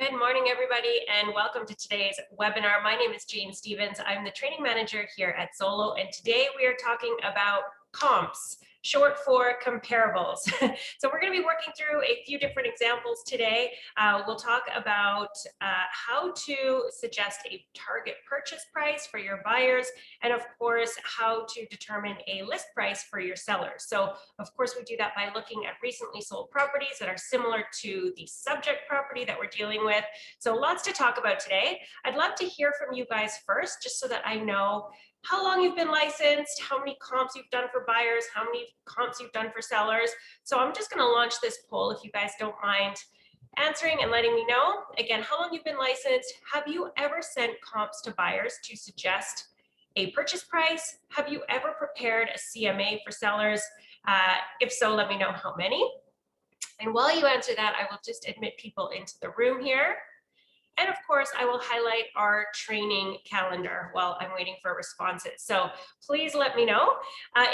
Good morning, everybody, and welcome to today's webinar. My name is Jane Stevens. I'm the training manager here at Zolo, and today we are talking about comps, short for comparables. So we're going to be working through a few different examples today. We'll talk about how to suggest a target purchase price for your buyers, and of course, how to determine a list price for your sellers. So of course, we do that by looking at recently sold properties that are similar to the subject property that we're dealing with. So lots to talk about today. I'd love to hear from you guys first, just so that I know how long you've been licensed, how many comps you've done for buyers, how many comps you've done for sellers. So I'm just going to launch this poll if you guys don't mind answering and letting me know. Again, how long you've been licensed. Have you ever sent comps to buyers to suggest a purchase price? Have you ever prepared a CMA for sellers? If so, let me know how many. And while you answer that, I will just admit people into the room here. And of course, I will highlight our training calendar while I'm waiting for responses. So please let me know.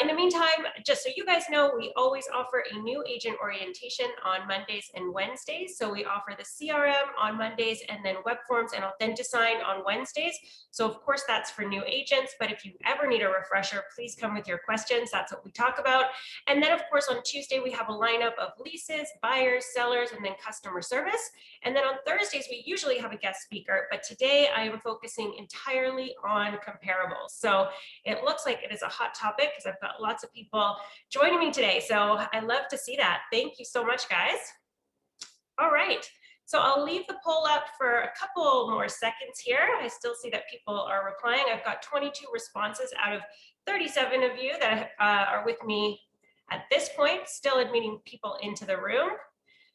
In the meantime, just so you guys know, we always offer a new agent orientation on Mondays and Wednesdays. So we offer the CRM on Mondays and then web forms and Authentisign on Wednesdays. So of course, that's for new agents. But if you ever need a refresher, please come with your questions. That's what we talk about. And then of course, on Tuesday, we have a lineup of leases, buyers, sellers, and then customer service. And then on Thursdays, we usually have a guest speaker, but today I am focusing entirely on comparables. So it looks like it is a hot topic because I've got lots of people joining me today. So I love to see that. Thank you so much, guys. All right. So I'll leave the poll up for a couple more seconds here. I still see that people are replying. I've got 22 responses out of 37 of you that are with me at this point, still admitting people into the room.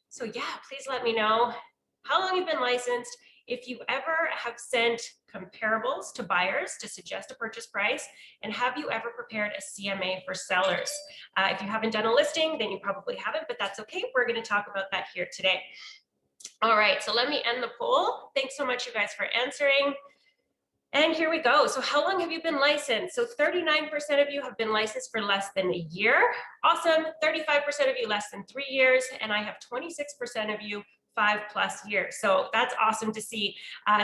So yeah, please let me know how long you've been licensed, if you ever have sent comparables to buyers to suggest a purchase price, and have you ever prepared a CMA for sellers? If you haven't done a listing, then you probably haven't, but that's okay. We're going to talk about that here today. All right, so let me end the poll. Thanks so much, you guys, for answering. And here we go. So how long have you been licensed? So 39% of you have been licensed for less than a year. Awesome. 35% of you less than 3 years. And I have 26% of you 5+ years. So that's awesome to see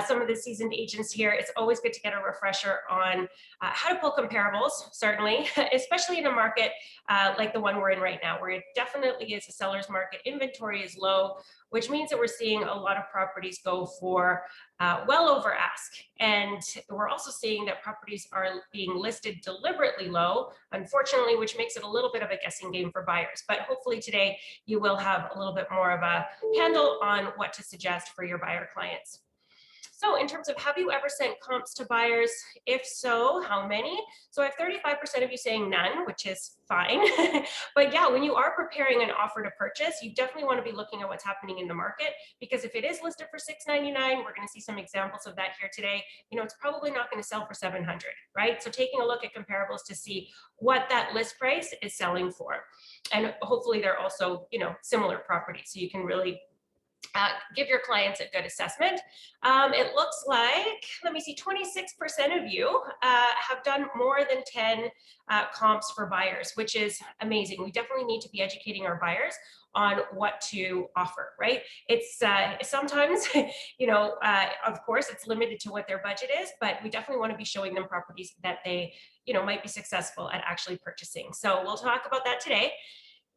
some of the seasoned agents here. It's always good to get a refresher on how to pull comparables, certainly, especially in a market like the one we're in right now, where it definitely is a seller's market. Inventory is low, which means that we're seeing a lot of properties go for well over ask. And we're also seeing that properties are being listed deliberately low, unfortunately, which makes it a little bit of a guessing game for buyers. But hopefully today you will have a little bit more of a handle on what to suggest for your buyer clients. So in terms of, have you ever sent comps to buyers? If so, how many? So I have 35% of you saying none, which is fine. But yeah, when you are preparing an offer to purchase, you definitely want to be looking at what's happening in the market, because if it is listed for $699, we're going to see some examples of that here today. You know, it's probably not going to sell for $700, right? So taking a look at comparables to see what that list price is selling for. And hopefully they're also, you know, similar properties, so you can really give your clients a good assessment. It looks like, let me see, 26% of you have done more than 10 comps for buyers, which is amazing. We definitely need to be educating our buyers on what to offer, right? It's sometimes, you know, of course, it's limited to what their budget is, but we definitely want to be showing them properties that they, you know, might be successful at actually purchasing. So we'll talk about that today.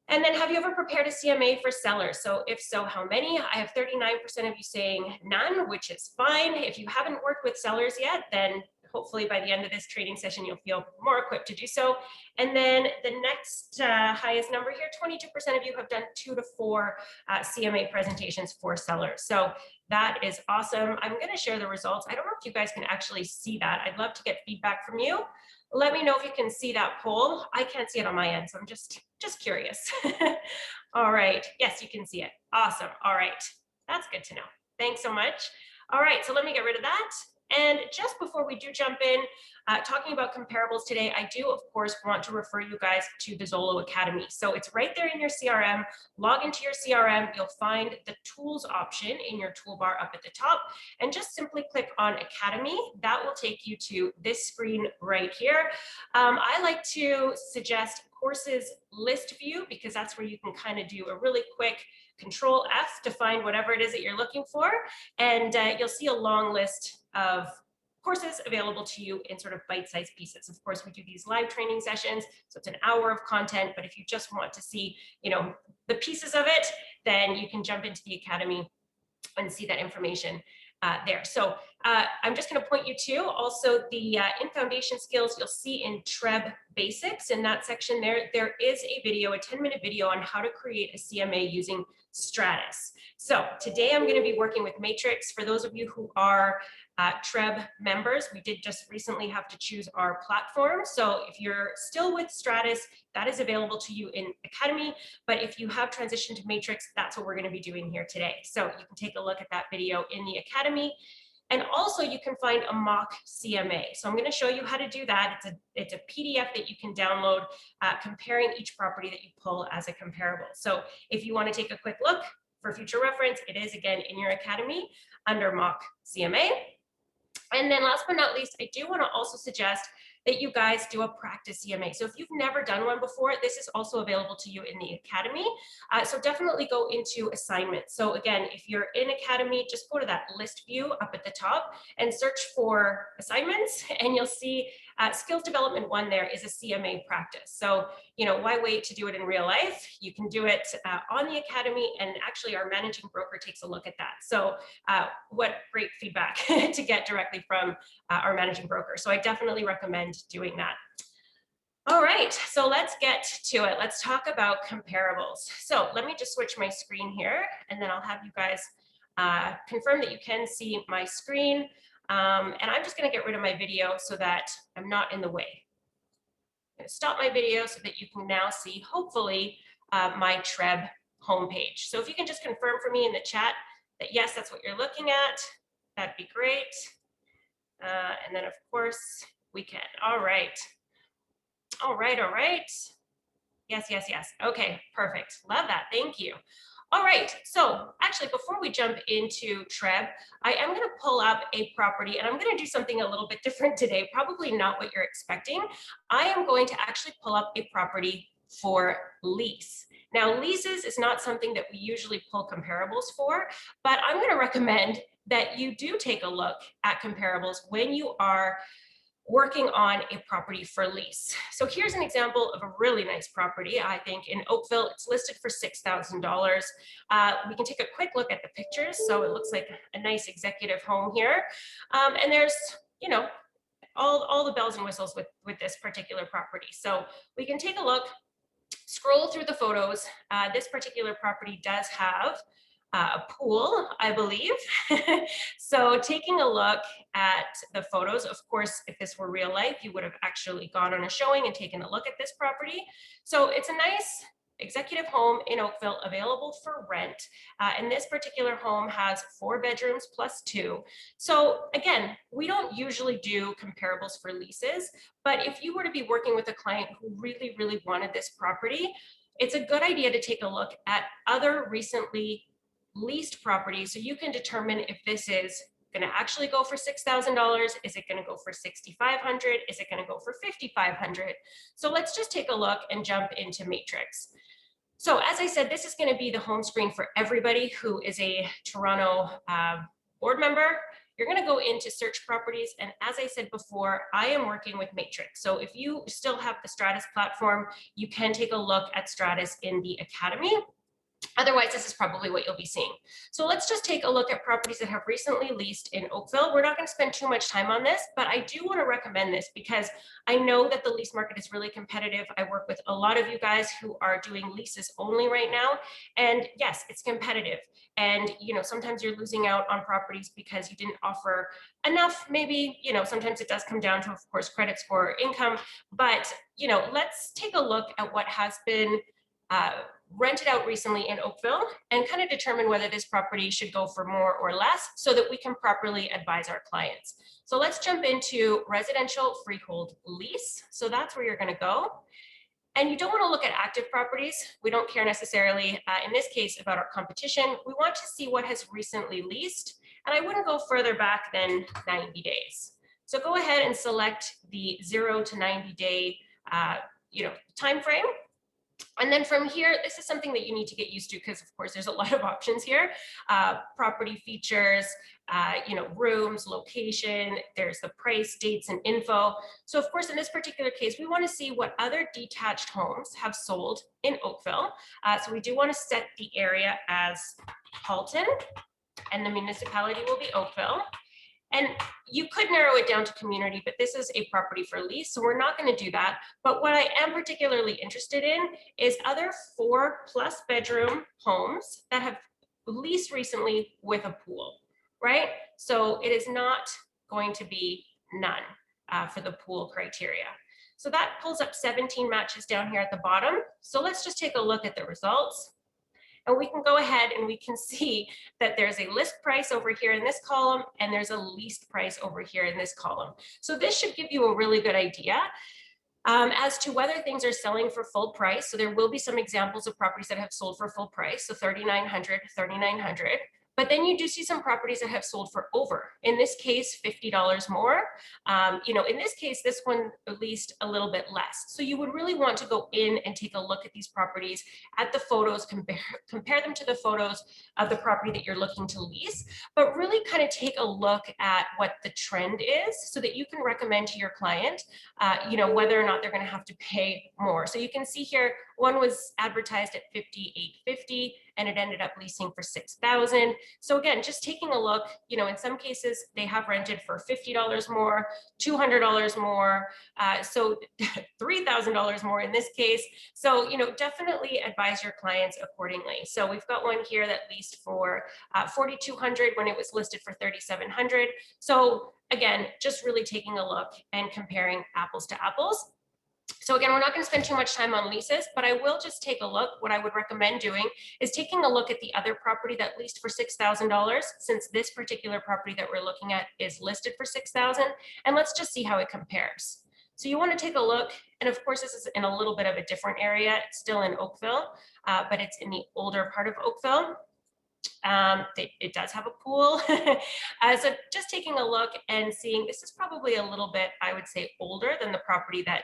And then, have you ever prepared a CMA for sellers? So if so, how many? I have 39% of you saying none, which is fine. If you haven't worked with sellers yet, then hopefully by the end of this training session, you'll feel more equipped to do so. And then the next highest number here, 22% of you have done 2 to 4 CMA presentations for sellers. So that is awesome. I'm going to share the results. I don't know if you guys can actually see that. I'd love to get feedback from you. Let me know if you can see that poll. I can't see it on my end, so I'm just curious. All right. Yes, you can see it. Awesome. All right. That's good to know. Thanks so much. All right. So let me get rid of that. And just before we do jump in, talking about comparables today, I do, of course, want to refer you guys to the Zolo Academy. So it's right there in your CRM. Log into your CRM. You'll find the tools option in your toolbar up at the top, and just simply click on Academy. That will take you to this screen right here. I like to suggest courses list view, because that's where you can kind of do a really quick Control F to find whatever it is that you're looking for, and you'll see a long list of courses available to you in sort of bite-sized pieces. Of course, we do these live training sessions, so it's an hour of content, but if you just want to see, the pieces of it, then you can jump into the Academy and see that information there. So I'm just going to point you to also the in foundation skills. You'll see in TREB basics in that section there is a video, a 10-minute video on how to create a CMA using Stratus. So today I'm going to be working with Matrix. For those of you who are TREB members, we did just recently have to choose our platform. So if you're still with Stratus, that is available to you in Academy. But if you have transitioned to Matrix, that's what we're going to be doing here today. So you can take a look at that video in the Academy. And also you can find a mock CMA. So I'm going to show you how to do that. It's a PDF that you can download comparing each property that you pull as a comparable. So if you want to take a quick look for future reference, it is again in your Academy under mock CMA. And then last but not least, I do want to also suggest that you guys do a practice CMA. So if you've never done one before, this is also available to you in the Academy. So definitely go into assignments. So again, if you're in Academy, just go to that list view up at the top and search for assignments, and you'll see skills development 1 there is a CMA practice. So, why wait to do it in real life? You can do it on the Academy, and actually our managing broker takes a look at that. So what great feedback to get directly from our managing broker. So I definitely recommend doing that. All right, so let's get to it. Let's talk about comparables. So let me just switch my screen here, and then I'll have you guys confirm that you can see my screen. And I'm just going to get rid of my video so that I'm not in the way. I'm going to stop my video so that you can now see, hopefully, my TREB homepage. So if you can just confirm for me in the chat that yes, that's what you're looking at, that'd be great. And then, of course, we can. All right. All right. All right. Yes, yes, yes. Okay, perfect. Love that. Thank you. All right, so actually before we jump into TREB, I am going to pull up a property, and I'm going to do something a little bit different today, probably not what you're expecting. I am going to actually pull up a property for lease. Now, leases is not something that we usually pull comparables for, but I'm going to recommend that you do take a look at comparables when you are working on a property for lease. So here's an example of a really nice property, I think, in Oakville. It's listed for $6,000. We can take a quick look at the pictures. So it looks like a nice executive home here. And there's, all the bells and whistles with this particular property. So we can take a look, scroll through the photos. This particular property does have a pool, I believe. So taking a look at the photos, of course, if this were real life, you would have actually gone on a showing and taken a look at this property. So it's a nice executive home in Oakville available for rent. And this particular home has 4 bedrooms plus 2. So again, we don't usually do comparables for leases, but if you were to be working with a client who really, really wanted this property, it's a good idea to take a look at other recently leased properties so you can determine if this is going to actually go for $6,000. Is it going to go for $6,500? Is it going to go for $5,500? So let's just take a look and jump into Matrix. So as I said, this is going to be the home screen for everybody who is a Toronto board member. You're going to go into search properties. And as I said before, I am working with Matrix. So if you still have the Stratus platform, you can take a look at Stratus in the Academy. Otherwise, this is probably what you'll be seeing. So let's just take a look at properties that have recently leased in Oakville. We're not going to spend too much time on this, but I do want to recommend this because I know that the lease market is really competitive. I work with a lot of you guys who are doing leases only right now. And yes, it's competitive. And, sometimes you're losing out on properties because you didn't offer enough. Maybe, sometimes it does come down to, of course, credit score or income. But, let's take a look at what has been rented out recently in Oakville and kind of determine whether this property should go for more or less so that we can properly advise our clients. So let's jump into residential freehold lease. So that's where you're going to go. And you don't want to look at active properties. We don't care necessarily, in this case, about our competition. We want to see what has recently leased. And I wouldn't go further back than 90 days. So go ahead and select the 0 to 90 day time frame. And then from here, this is something that you need to get used to because, of course, there's a lot of options here. Property features, rooms, location, there's the price, dates, and info. So, of course, in this particular case, we want to see what other detached homes have sold in Oakville. So we do want to set the area as Halton, and the municipality will be Oakville. And you could narrow it down to community, but this is a property for lease, so we're not going to do that. But what I am particularly interested in is other 4+ bedroom homes that have leased recently with a pool, right? So it is not going to be none for the pool criteria. So that pulls up 17 matches down here at the bottom. So let's just take a look at the results. And we can go ahead and we can see that there's a list price over here in this column and there's a leased price over here in this column. So this should give you a really good idea as to whether things are selling for full price. So there will be some examples of properties that have sold for full price, so 3,900, 3,900. But then you do see some properties that have sold for over. In this case, $50 more. In this case, this one at least a little bit less. So you would really want to go in and take a look at these properties, at the photos, compare them to the photos of the property that you're looking to lease, but really kind of take a look at what the trend is so that you can recommend to your client, whether or not they're going to have to pay more. So you can see here, one was advertised at $58.50 and it ended up leasing for $6,000. So again, just taking a look, in some cases they have rented for $50 more, $200 more, so $3,000 more in this case. So, definitely advise your clients accordingly. So we've got one here that leased for $4,200 when it was listed for $3,700. So again, just really taking a look and comparing apples to apples. So again, we're not going to spend too much time on leases, but I will just take a look. What I would recommend doing is taking a look at the other property that leased for $6,000, since this particular property that we're looking at is listed for $6,000, and let's just see how it compares. So you want to take a look, and of course this is in a little bit of a different area. It's still in Oakville, but it's in the older part of Oakville. It does have a pool. So just taking a look and seeing, this is probably a little bit, I would say, older than the property that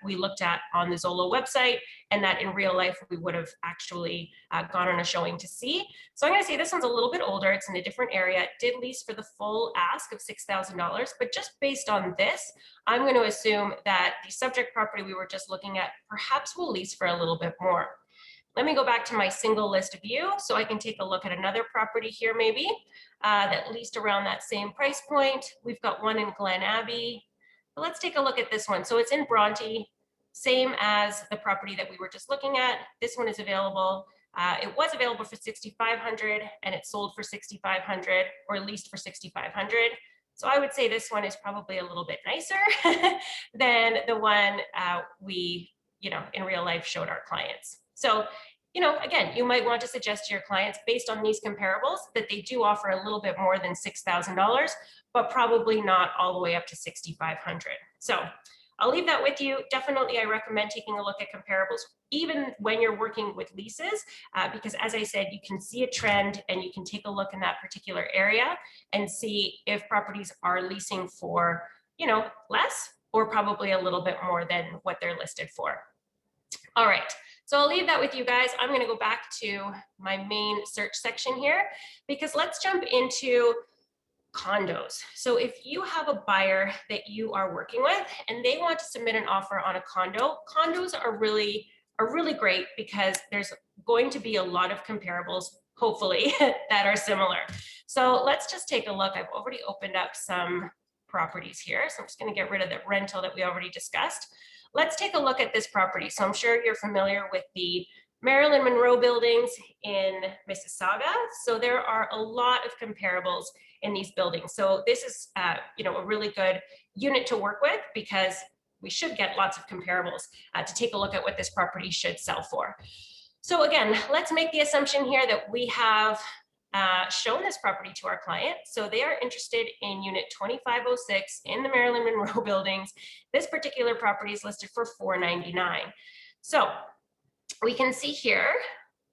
we looked at on the Zolo website, and that in real life we would have actually gone on a showing to see. So I'm going to say this one's a little bit older. It's in a different area. It did lease for the full ask of $6,000, but just based on this, I'm going to assume that the subject property we were just looking at perhaps will lease for a little bit more. Let me go back to my single list view so I can take a look at another property here maybe that leased around that same price point. We've got one in Glen Abbey. But let's take a look at this one. So it's in Bronte, same as the property that we were just looking at. This one is available. It was available for $6,500 and it sold for $6,500 or leased for $6,500. So I would say this one is probably a little bit nicer than the one we, in real life showed our clients. So, again, you might want to suggest to your clients based on these comparables that they do offer a little bit more than $6,000, but probably not all the way up to $6,500. So I'll leave that with you. Definitely, I recommend taking a look at comparables, even when you're working with leases, because as I said, you can see a trend and you can take a look in that particular area and see if properties are leasing for, less or probably a little bit more than what they're listed for. All right. So I'll leave that with you guys. I'm going to go back to my main search section here because let's jump into condos. So if you have a buyer that you are working with and they want to submit an offer on a condo, condos are really great because there's going to be a lot of comparables, hopefully, that are similar. So let's just take a look. I've already opened up some properties here. So I'm just going to get rid of the rental that we already discussed. Let's take a look at this property. So I'm sure you're familiar with the Marilyn Monroe buildings in Mississauga. So there are a lot of comparables in these buildings. So this is, a really good unit to work with because we should get lots of comparables to take a look at what this property should sell for. So again, let's make the assumption here that we have shown this property to our client. So they are interested in unit 2506 in the Marilyn Monroe buildings. This particular property is listed for $499. So we can see here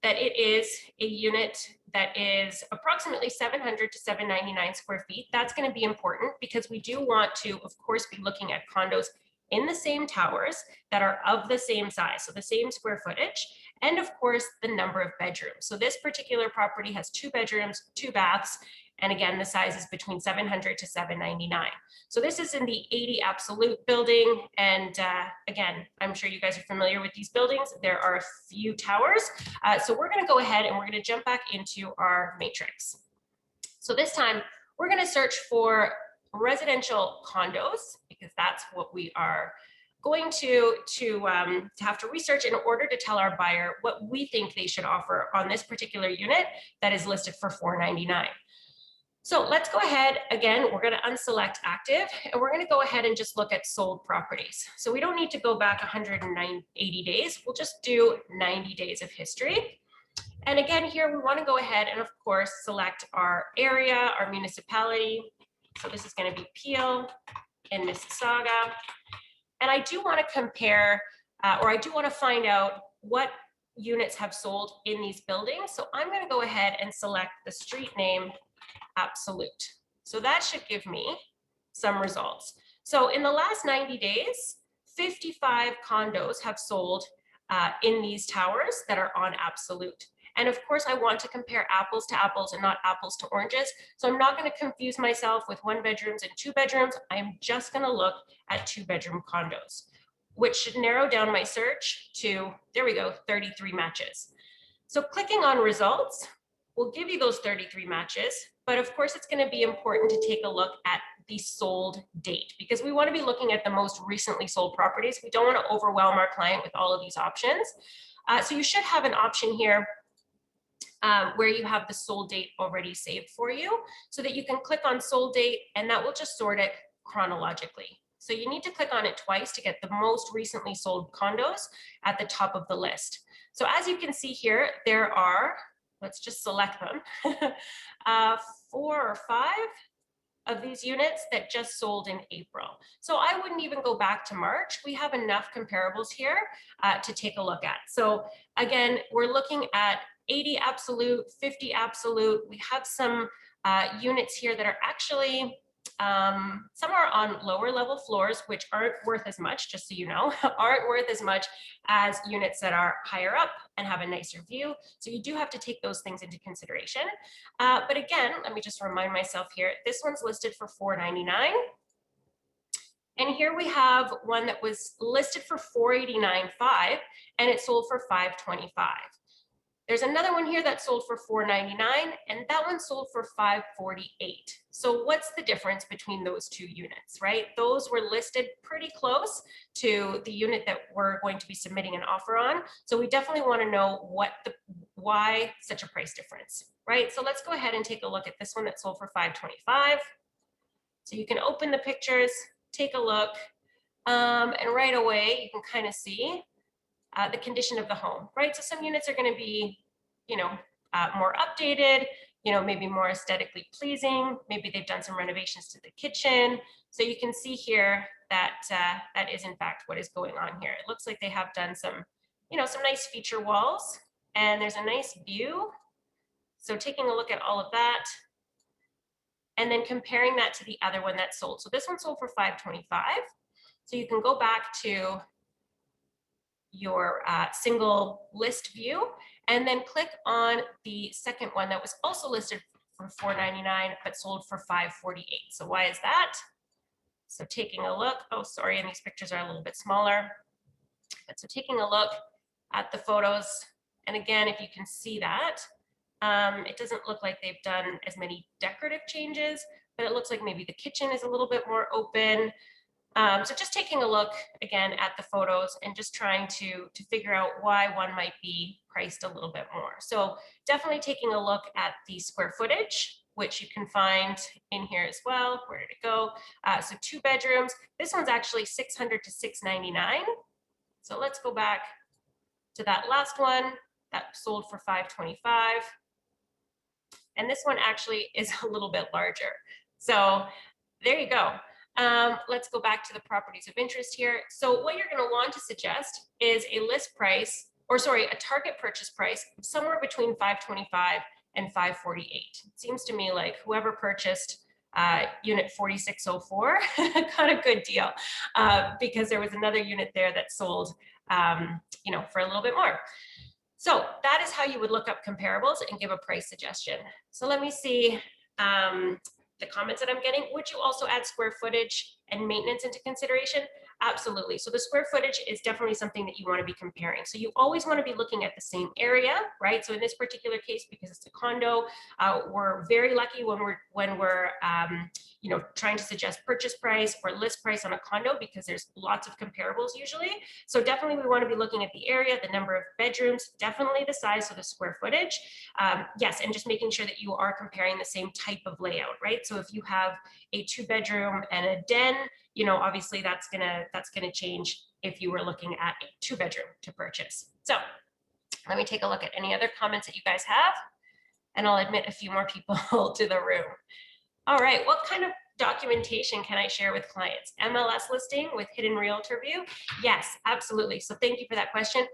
that it is a unit that is approximately 700 to 799 square feet. That's going to be important because we do want to, of course, be looking at condos in the same towers that are of the same size, so the same square footage, and of course, the number of bedrooms. So this particular property has 2 bedrooms, 2 baths, and again, the size is between 700 to 799. So this is in the 80 Absolute building. And again, I'm sure you guys are familiar with these buildings. There are a few towers. So we're gonna go ahead and we're gonna jump back into our matrix. So this time, we're gonna search for residential condos because that's what we are going to have to research in order to tell our buyer what we think they should offer on this particular unit that is listed for $499. So let's go ahead. Again, we're going to unselect active and we're going to go ahead and just look at sold properties. So we don't need to go back 180 days. We'll just do 90 days of history. And again, here we want to go ahead and of course, select our area, our municipality. So this is going to be Peel in Mississauga. And I do want to compare, or I do want to find out what units have sold in these buildings. So I'm going to go ahead and select the street name Absolute. So that should give me some results. So in the last 90 days, 55 condos have sold in these towers that are on Absolute. And of course, I want to compare apples to apples and not apples to oranges. So I'm not going to confuse myself with 1 bedrooms and 2 bedrooms. I'm just going to look at 2-bedroom condos, which should narrow down my search to, there we go, 33 matches. So clicking on results will give you those 33 matches. But of course, it's going to be important to take a look at the sold date because we want to be looking at the most recently sold properties. We don't want to overwhelm our client with all of these options. So you should have an option here where you have the sold date already saved for you so that you can click on sold date and that will just sort it chronologically. So you need to click on it twice to get the most recently sold condos at the top of the list. So as you can see here, there are, let's just select them, 4 or 5 of these units that just sold in April. So I wouldn't even go back to March. We have enough comparables here to take a look at. So again, we're looking at 80 Absolute, 50 Absolute. We have some units here that are actually, some are on lower level floors, which aren't worth as much, just so you know, aren't worth as much as units that are higher up and have a nicer view. So you do have to take those things into consideration. But again, let me just remind myself here, this one's listed for $499. And here we have one that was listed for $489.5 and it sold for $525. There's another one here that sold for $499 and that one sold for $548. So what's the difference between those 2 units, right? Those were listed pretty close to the unit that we're going to be submitting an offer on. So we definitely want to know why such a price difference, right? So let's go ahead and take a look at this one that sold for $525. So you can open the pictures, take a look, and right away you can kind of see the condition of the home, right? So some units are going to be, more updated, maybe more aesthetically pleasing. Maybe they've done some renovations to the kitchen. So you can see here that that is in fact what is going on here. It looks like they have done some, some nice feature walls and there's a nice view. So taking a look at all of that and then comparing that to the other one that sold. So this one sold for $525. So you can go back to your single list view and then click on the second one that was also listed for $499 but sold for $548. So why is that? So taking a look, oh sorry, and these pictures are a little bit smaller. But so taking a look at the photos, and again, if you can see that, it doesn't look like they've done as many decorative changes, but it looks like maybe the kitchen is a little bit more open. So just taking a look again at the photos and just trying to figure out why one might be priced a little bit more. So definitely taking a look at the square footage, which you can find in here as well. Where did it go? So 2 bedrooms. This one's actually $600 to $699. So let's go back to that last one that sold for $525. And this one actually is a little bit larger. So there you go. Let's go back to the properties of interest here. So what you're going to want to suggest is a list price, or sorry, a target purchase price somewhere between $525 and $548. It seems to me like whoever purchased unit 4604, got a good deal because there was another unit there that sold, for a little bit more. So that is how you would look up comparables and give a price suggestion. So let me see the comments that I'm getting. Would you also add square footage and maintenance into consideration? Absolutely. So the square footage is definitely something that you want to be comparing. So you always want to be looking at the same area, right? So in this particular case, because it's a condo, we're very lucky when we're trying to suggest purchase price or list price on a condo, because there's lots of comparables usually. So definitely we want to be looking at the area, the number of bedrooms, definitely the size, so the square footage. Yes, and just making sure that you are comparing the same type of layout, right? So if you have a 2-bedroom and a den, obviously that's gonna change if you were looking at a 2-bedroom to purchase. So let me take a look at any other comments that you guys have, and I'll admit a few more people to the room. All right, what kind of documentation can I share with clients? MLS listing with hidden realtor view? Yes, absolutely. So thank you for that question.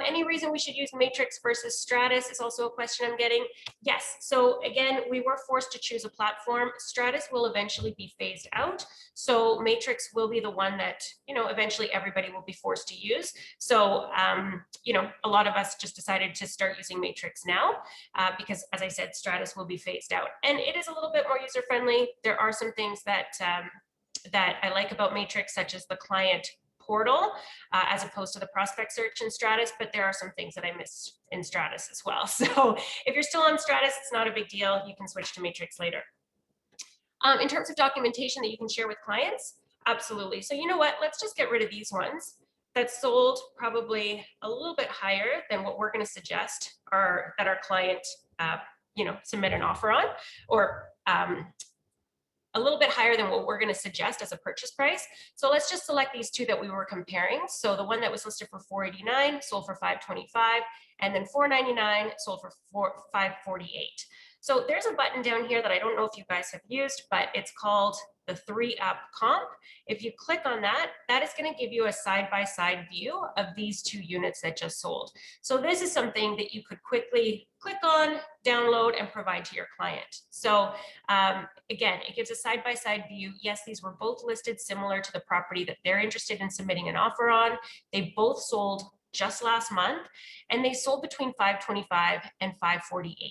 Any reason we should use Matrix versus Stratus is also a question I'm getting. Yes, so again, we were forced to choose a platform. Stratus will eventually be phased out. So Matrix will be the one that, eventually everybody will be forced to use. So, a lot of us just decided to start using Matrix now because, as I said, Stratus will be phased out. And it is a little bit more user-friendly. There are some things that I like about Matrix, such as the client portal, as opposed to the prospect search in Stratus, but there are some things that I miss in Stratus as well. So if you're still on Stratus, it's not a big deal. You can switch to Matrix later. In terms of documentation that you can share with clients, absolutely. So you know what, let's just get rid of these ones that sold probably a little bit higher than what we're going to suggest that our client submit an offer on, or a little bit higher than what we're going to suggest as a purchase price. So let's just select these two that we were comparing. So the one that was listed for $489 sold for $525, and then $499 sold for $548. So there's a button down here that I don't know if you guys have used, but it's called the 3-up comp. If you click on that, that is going to give you a side-by-side view of these two units that just sold. So this is something that you could quickly click on, download, and provide to your client. So again, it gives a side-by-side view. Yes, these were both listed similar to the property that they're interested in submitting an offer on. They both sold just last month, and they sold between $525 and $548.5.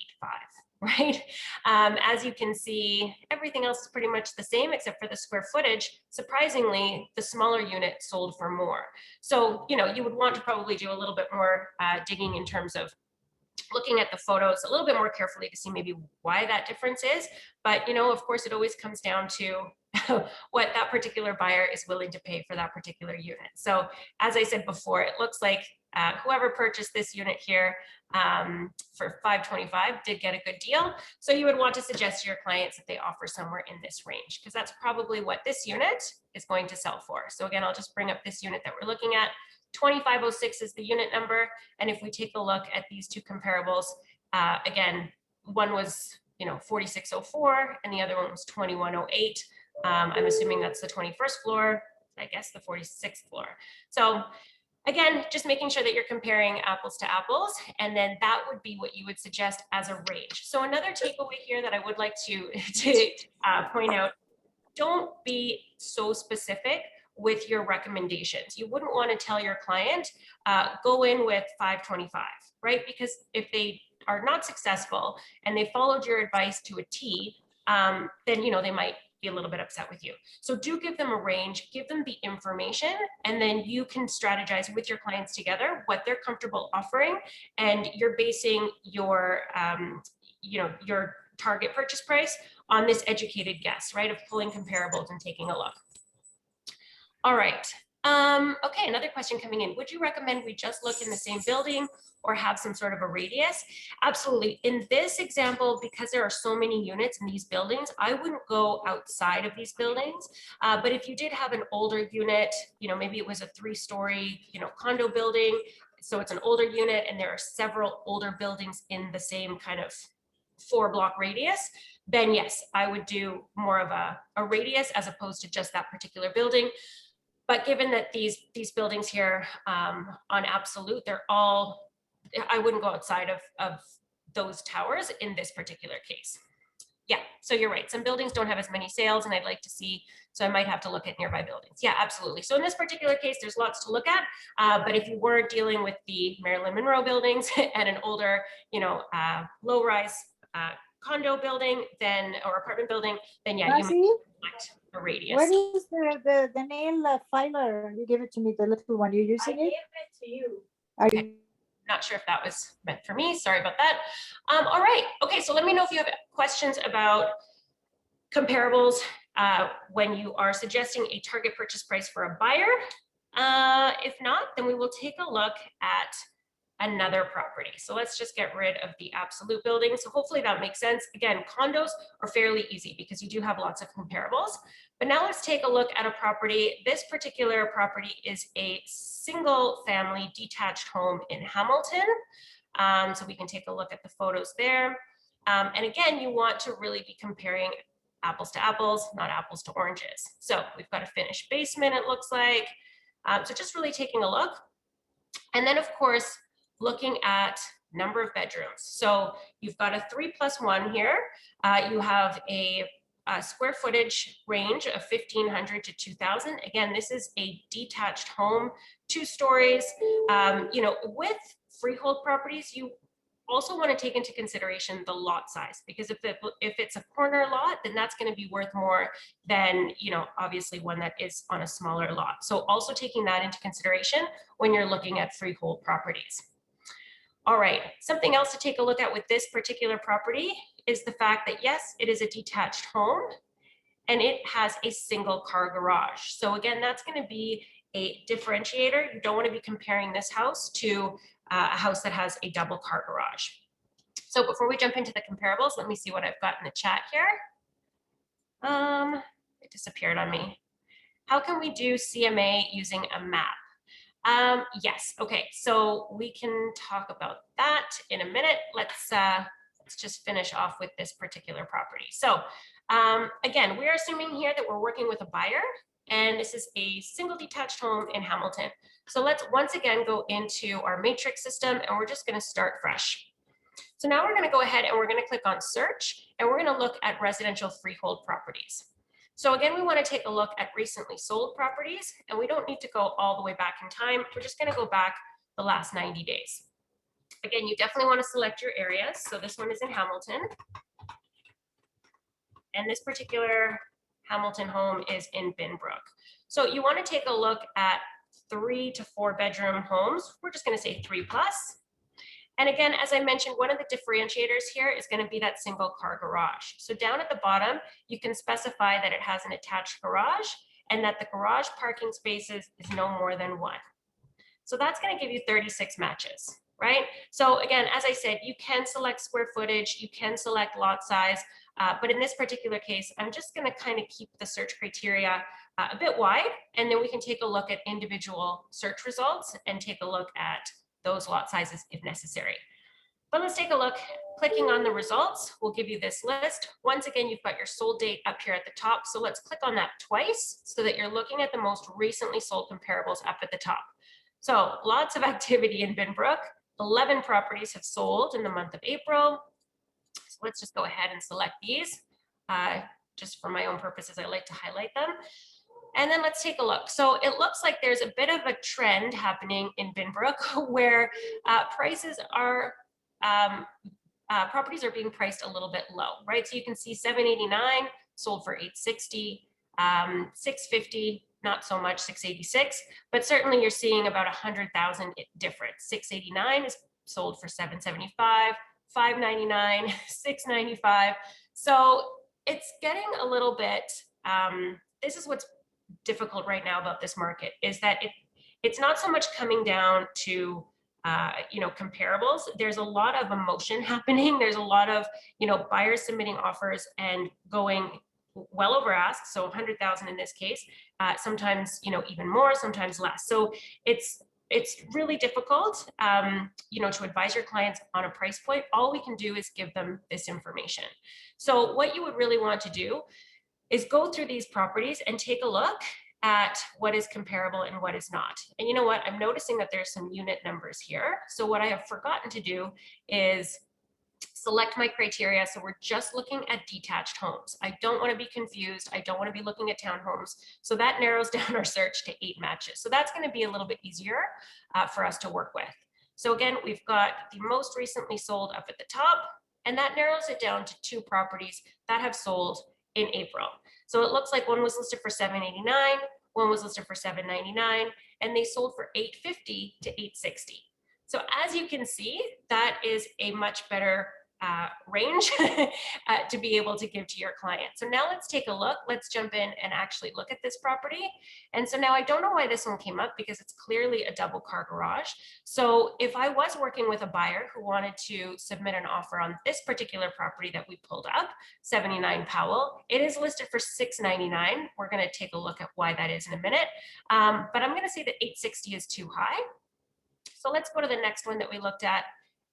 Right? As you can see, everything else is pretty much the same except for the square footage. Surprisingly, the smaller unit sold for more. So, you would want to probably do a little bit more digging in terms of looking at the photos a little bit more carefully to see maybe why that difference is. But, of course, it always comes down to what that particular buyer is willing to pay for that particular unit. So as I said before, it looks like whoever purchased this unit here for $525 did get a good deal. So you would want to suggest to your clients that they offer somewhere in this range, because that's probably what this unit is going to sell for. So again, I'll just bring up this unit that we're looking at. 2506 is the unit number. And if we take a look at these two comparables, again, one was 4604 and the other one was 2108. I'm assuming that's the 21st floor, I guess the 46th floor. So again, just making sure that you're comparing apples to apples, and then that would be what you would suggest as a range. So another takeaway here that I would like to point out, don't be so specific with your recommendations. You wouldn't want to tell your client, go in with 525, right? Because if they are not successful and they followed your advice to a T, then they might be a little bit upset with you. So do give them a range, give them the information, and then you can strategize with your clients together what they're comfortable offering, and you're basing your your target purchase price on this educated guess, right, of pulling comparables and taking a look. All right. Okay, another question coming in. Would you recommend we just look in the same building or have some sort of a radius? Absolutely. In this example, because there are so many units in these buildings, I wouldn't go outside of these buildings. But if you did have an older unit, maybe it was a 3-story, condo building, so it's an older unit and there are several older buildings in the same kind of 4-block radius, then yes, I would do more of a radius as opposed to just that particular building. But given that these buildings here on Absolute, they're all, I wouldn't go outside of those towers in this particular case. Yeah, so you're right. Some buildings don't have as many sales, and I'd like to see, so I might have to look at nearby buildings. Yeah, absolutely. So in this particular case, there's lots to look at. But if you were dealing with the Marilyn Monroe buildings and an older, low-rise condo building, then or apartment building, then yeah, you might Marcy, select a radius. where is the nail filer? You gave it to me, the little one. You're using it? Gave it to you. Are Okay. you? Not sure if that was meant for me. Sorry about that. All right. Okay. So let me know if you have questions about comparables when you are suggesting a target purchase price for a buyer. If not, then we will take a look at another property. So let's just get rid of the absolute building. So hopefully that makes sense. Again, condos are fairly easy because you do have lots of comparables. But now let's take a look at a property. This particular property is a single family detached home in Hamilton. So we can take a look at the photos there. And again, you want to really be comparing apples to apples, not apples to oranges. So we've got a finished basement, it looks like. So just really taking a look. And then of course, looking at number of bedrooms. So you've got a 3+1 here. You have a square footage range of 1,500 to 2,000. Again, this is a detached home, 2 stories. With freehold properties, you also want to take into consideration the lot size, because if it's a corner lot, then that's going to be worth more than, obviously one that is on a smaller lot. So also taking that into consideration when you're looking at freehold properties. All right, something else to take a look at with this particular property is the fact that yes, it is a detached home and it has a single car garage. So again, that's going to be a differentiator. You don't want to be comparing this house to a house that has a double car garage. So before we jump into the comparables, let me see what I've got in the chat here. It disappeared on me. How can we do CMA using a map? Yes, okay, so we can talk about that in a minute. Let's just finish off with this particular property. So again, we're assuming here that we're working with a buyer, and this is a single detached home in Hamilton. So let's once again go into our matrix system, and we're just going to start fresh. So now we're going to go ahead and we're going to click on search, and we're going to look at residential freehold properties. So again, we want to take a look at recently sold properties, and we don't need to go all the way back in time. We're just going to go back the last 90 days. Again, you definitely want to select your areas. So this one is in Hamilton. And this particular Hamilton home is in Binbrook. So you want to take a look at 3 to 4 bedroom homes. We're just going to say 3+. And again, as I mentioned, one of the differentiators here is going to be that single car garage. So down at the bottom, you can specify that it has an attached garage and that the garage parking spaces is no more than 1. So that's going to give you 36 matches, right? So again, as I said, you can select square footage, you can select lot size, but in this particular case, I'm just going to kind of keep the search criteria a bit wide, and then we can take a look at individual search results and take a look at those lot sizes if necessary. But let's take a look. Clicking on the results will give you this list. Once again, you've got your sold date up here at the top. So let's click on that twice so that you're looking at the most recently sold comparables up at the top. So lots of activity in Binbrook. 11 properties have sold in the month of April. So let's just go ahead and select these. Just for my own purposes, I like to highlight them. And then let's take a look. So it looks like there's a bit of a trend happening in Binbrook where prices are, properties are being priced a little bit low, right? So you can see 789 sold for 860, 650, not so much, 686, but certainly you're seeing about 100,000 difference. 689 is sold for 775, 599, 695. So it's getting a little bit, this is what's difficult right now about this market, is that it's not so much coming down to comparables. There's a lot of emotion happening. There's a lot of buyers submitting offers and going well over ask, so 100,000 in this case, sometimes even more, sometimes less. So it's really difficult to advise your clients on a price point. All we can do is give them this information. So what you would really want to do is go through these properties and take a look at what is comparable and what is not. And you know what? I'm noticing that there's some unit numbers here. So what I have forgotten to do is select my criteria. So we're just looking at detached homes. I don't want to be confused. I don't want to be looking at townhomes. So that narrows down our search to 8 matches. So that's going to be a little bit easier for us to work with. So again, we've got the most recently sold up at the top, and that narrows it down to 2 properties that have sold in April. So it looks like one was listed for $789, one was listed for $799, and they sold for $850 to $860. So as you can see, that is a much better range to be able to give to your client. So now let's take a look. Let's jump in and actually look at this property. And so now I don't know why this one came up, because it's clearly a double car garage. So if I was working with a buyer who wanted to submit an offer on this particular property that we pulled up, 79 Powell, it is listed for $699. We're going to take a look at why that is in a minute. But I'm going to say that $860 is too high. So let's go to the next one that we looked at.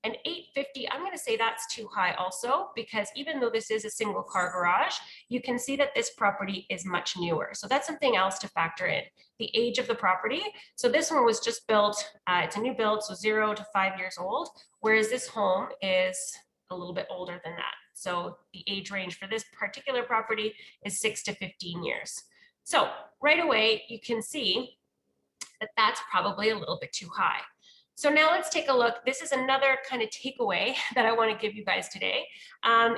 And $850, I'm going to say that's too high also, because even though this is a single car garage, you can see that this property is much newer. So that's something else to factor in, the age of the property. So this one was just built, it's a new build, so 0 to 5 years old, whereas this home is a little bit older than that. So the age range for this particular property is 6 to 15 years. So right away, you can see that that's probably a little bit too high. So now let's take a look. This is another kind of takeaway that I want to give you guys today,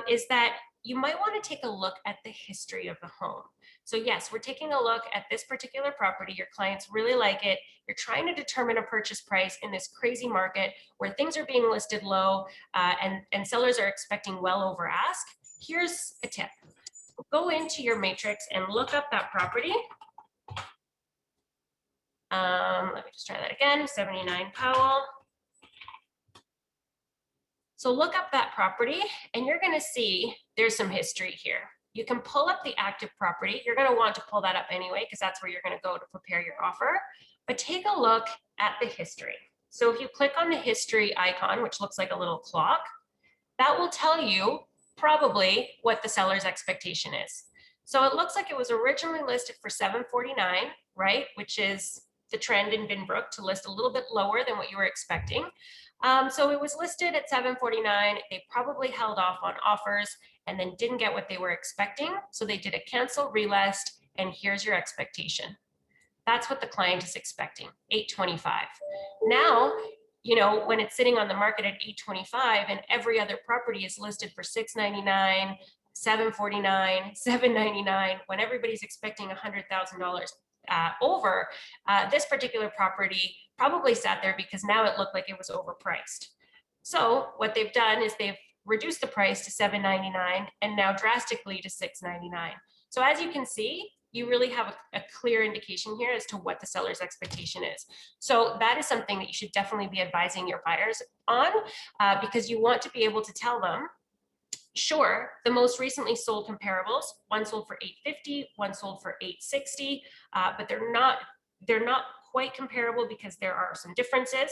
is that you might want to take a look at the history of the home. So yes, we're taking a look at this particular property. Your clients really like it. You're trying to determine a purchase price in this crazy market where things are being listed low and sellers are expecting well over ask. Here's a tip. Go into your matrix and look up that property. Let me just try that again, 79 Powell. So look up that property and you're going to see there's some history here. You can pull up the active property. You're going to want to pull that up anyway, because that's where you're going to go to prepare your offer. But take a look at the history. So if you click on the history icon, which looks like a little clock, that will tell you probably what the seller's expectation is. So it looks like it was originally listed for $749, right? Which is the trend in Binbrook to list a little bit lower than what you were expecting. So it was listed at $749. They probably held off on offers and then didn't get what they were expecting. So they did a cancel relist, and here's your expectation. That's what the client is expecting, $825. Now, you know, when it's sitting on the market at $825 and every other property is listed for $699, $749, $799, when everybody's expecting $100,000 over, this particular property probably sat there because now it looked like it was overpriced. So what they've done is they've reduced the price to $799 and now drastically to $699. So as you can see, you really have a clear indication here as to what the seller's expectation is. So that is something that you should definitely be advising your buyers on, because you want to be able to tell them, sure, the most recently sold comparables, one sold for $850, one sold for $860, but they're not quite comparable because there are some differences.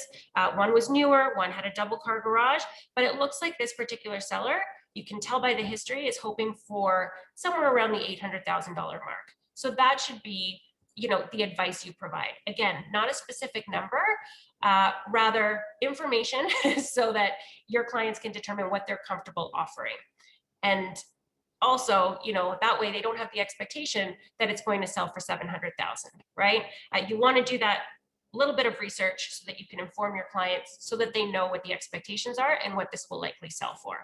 One was newer, one had a double car garage, but it looks like this particular seller, you can tell by the history, is hoping for somewhere around the $800,000 mark. So that should be, you know, the advice you provide. Again, not a specific number, rather information so that your clients can determine what they're comfortable offering. And also, you know, that way they don't have the expectation that it's going to sell for 700,000, right? You want to do that little bit of research so that you can inform your clients so that they know what the expectations are and what this will likely sell for.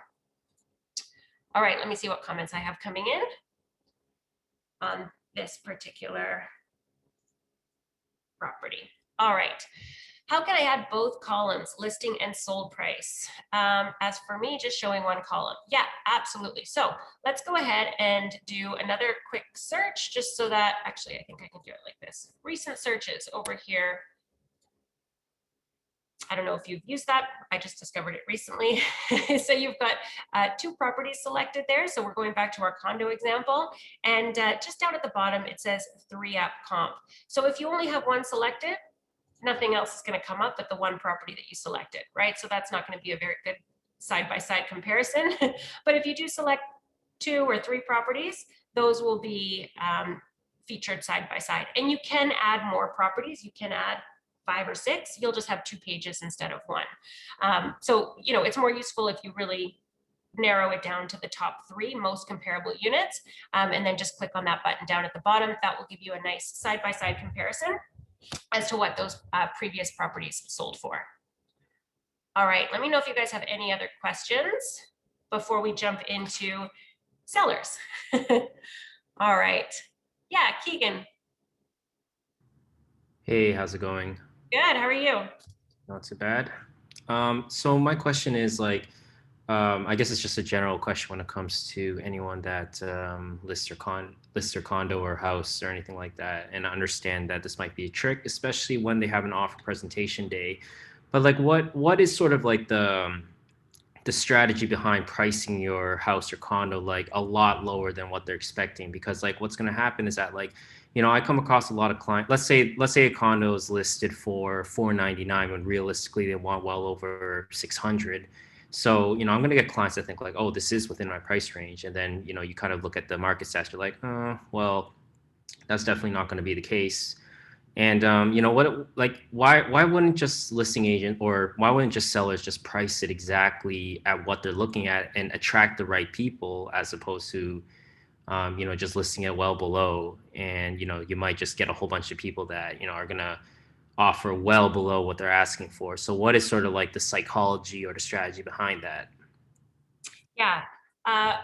All right, let me see what comments I have coming in on this particular property. All right. How can I add both columns, listing and sold price? As for me, just showing one column. Yeah, absolutely. So let's go ahead and do another quick search just so that, actually, I think I can do it like this. Recent searches over here. I don't know if you've used that. I just discovered it recently. So you've got 2 properties selected there. So we're going back to our condo example. And just down at the bottom, it says 3-app comp. So if you only have one selected, nothing else is going to come up but the one property that you selected, right? So that's not going to be a very good side-by-side comparison. But if you do select 2 or 3 properties, those will be featured side-by-side. And you can add more properties. You can add 5 or 6. You'll just have 2 pages instead of 1. So, you know, it's more useful if you really narrow it down to the top 3 most comparable units, and then just click on that button down at the bottom. That will give you a nice side-by-side comparison as to what those previous properties sold for. All right, let me know if you guys have any other questions before we jump into sellers. All right. Yeah, Keegan. Hey, how's it going? Good. How are you? Not too bad. So my question is like, I guess it's just a general question when it comes to anyone that lists their condo or house or anything like that. And I understand that this might be a trick, especially when they have an offer presentation day. But like, what is sort of like the strategy behind pricing your house or condo like a lot lower than what they're expecting? Because like what's going to happen is that like, I come across a lot of clients. Let's say a condo is listed for 499 when realistically they want well over 600. So I'm going to get clients that think like, oh, this is within my price range, and then you kind of look at the market stats, you're like, well, that's definitely not going to be the case. And why wouldn't just listing agent, or why wouldn't just sellers just price it exactly at what they're looking at and attract the right people, as opposed to just listing it well below, and you might just get a whole bunch of people that are gonna offer well below what they're asking for. So what is sort of like the psychology or the strategy behind that? Yeah,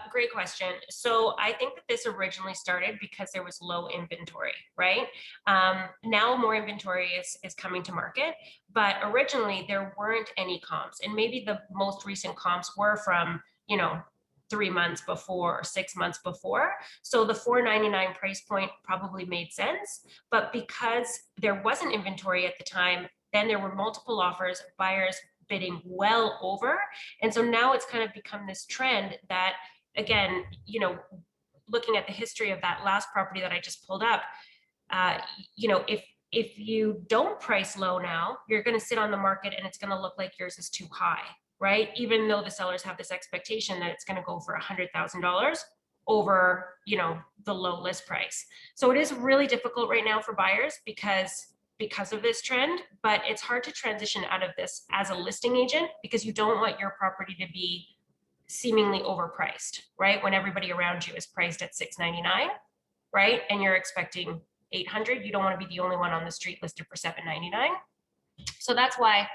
great question. So I think that this originally started because there was low inventory, right? Now more inventory is coming to market, but originally there weren't any comps. And maybe the most recent comps were from, 3 months before or 6 months before. So the 499 price point probably made sense. But because there wasn't inventory at the time, then there were multiple offers, buyers bidding well over. And so now it's kind of become this trend that, again, looking at the history of that last property that I just pulled up, uh, if you don't price low now, you're going to sit on the market and it's going to look like yours is too high, right? Even though the sellers have this expectation that it's going to go for $100,000 over, the low list price. So it is really difficult right now for buyers because of this trend, but it's hard to transition out of this as a listing agent because you don't want your property to be seemingly overpriced, right? When everybody around you is priced at $699, right? And you're expecting 800, you don't want to be the only one on the street listed for $799. So that's why,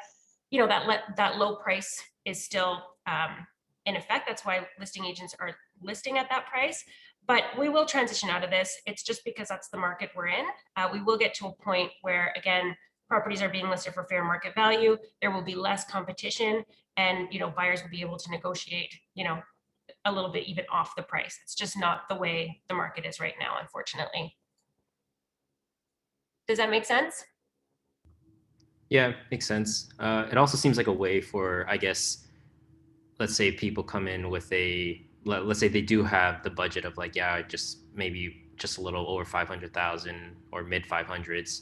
that low price is still in effect. That's why listing agents are listing at that price. But we will transition out of this. It's just because that's the market we're in. We will get to a point where, again, properties are being listed for fair market value. There will be less competition, and buyers will be able to negotiate, a little bit even off the price. It's just not the way the market is right now, unfortunately. Does that make sense? Yeah, makes sense. It also seems like a way for, I guess, let's say people come in with let's say they do have the budget of like, yeah, just maybe just a little over 500,000 or mid 500s.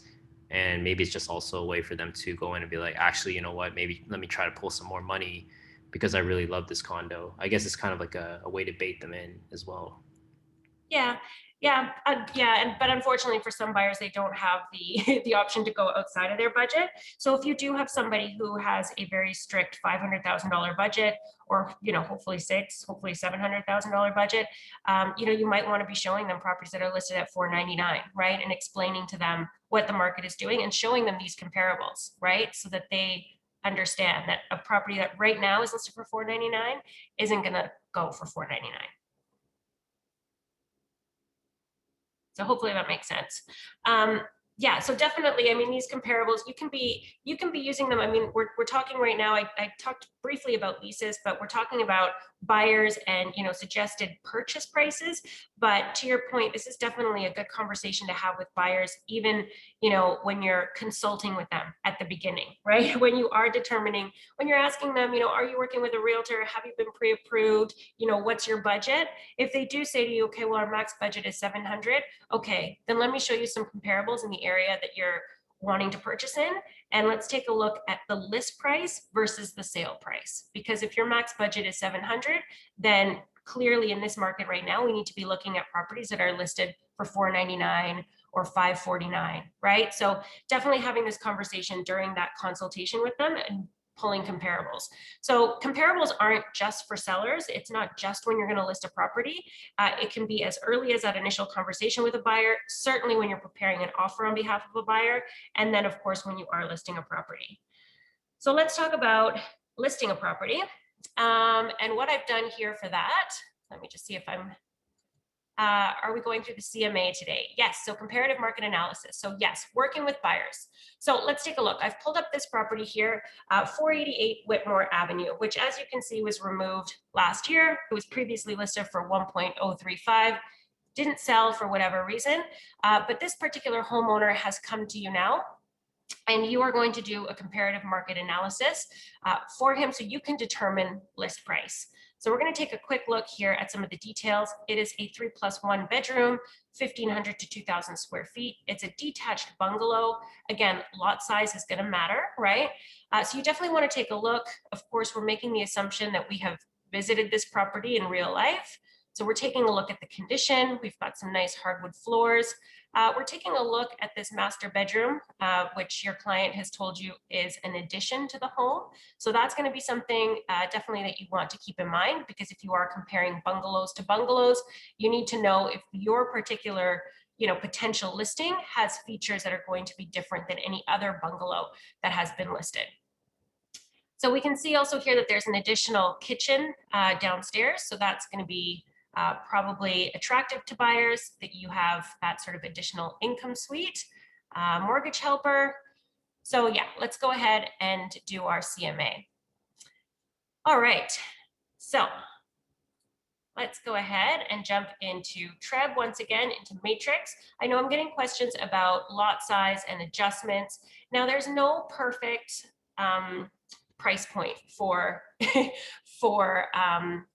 And maybe it's just also a way for them to go in and be like, actually, you know what, maybe let me try to pull some more money because I really love this condo. I guess it's kind of like a way to bait them in as well. Yeah, but unfortunately for some buyers, they don't have the the option to go outside of their budget. So if you do have somebody who has a very strict $500,000 budget, or hopefully hopefully $700,000 budget, you might want to be showing them properties that are listed at 499, right, and explaining to them what the market is doing and showing them these comparables, right, so that they understand that a property that right now is listed for 499 isn't going to go for 499. So hopefully that makes sense. Yeah, so definitely, I mean, these comparables, you can be using them. I mean, we're talking right now, I talked briefly about leases, but we're talking about buyers and, suggested purchase prices. But to your point, this is definitely a good conversation to have with buyers, even, when you're consulting with them at the beginning, right? When you are determining, when you're asking them, are you working with a realtor? Have you been pre-approved? What's your budget? If they do say to you, okay, well, our max budget is 700. Okay, then let me show you some comparables in the area that you're wanting to purchase in. And let's take a look at the list price versus the sale price. Because if your max budget is 700, then clearly in this market right now, we need to be looking at properties that are listed for 499 or 549, right? So definitely having this conversation during that consultation with them and pulling comparables. So comparables aren't just for sellers. It's not just when you're going to list a property. It can be as early as that initial conversation with a buyer, certainly when you're preparing an offer on behalf of a buyer, and then of course when you are listing a property. So let's talk about listing a property. And what I've done here for that, let me just see if I'm, are we going through the CMA today? Yes, so comparative market analysis. So yes, working with buyers. So let's take a look. I've pulled up this property here, 488 Whitmore Avenue, which as you can see was removed last year. It was previously listed for 1.035. Didn't sell for whatever reason, but this particular homeowner has come to you now, and you are going to do a comparative market analysis for him so you can determine list price. So we're going to take a quick look here at some of the details. It is a 3+1 bedroom, 1,500 to 2,000 square feet. It's a detached bungalow. Again, lot size is going to matter, right? So you definitely want to take a look. Of course, we're making the assumption that we have visited this property in real life. So we're taking a look at the condition. We've got some nice hardwood floors. We're taking a look at this master bedroom, which your client has told you is an addition to the home. So that's going to be something definitely that you want to keep in mind, because if you are comparing bungalows to bungalows, you need to know if your particular potential listing has features that are going to be different than any other bungalow that has been listed. So we can see also here that there's an additional kitchen downstairs. So that's going to be probably attractive to buyers, that you have that sort of additional income suite, mortgage helper. So yeah, let's go ahead and do our CMA. All right, so let's go ahead and jump into TREB once again, into Matrix. I know I'm getting questions about lot size and adjustments. Now there's no perfect price point for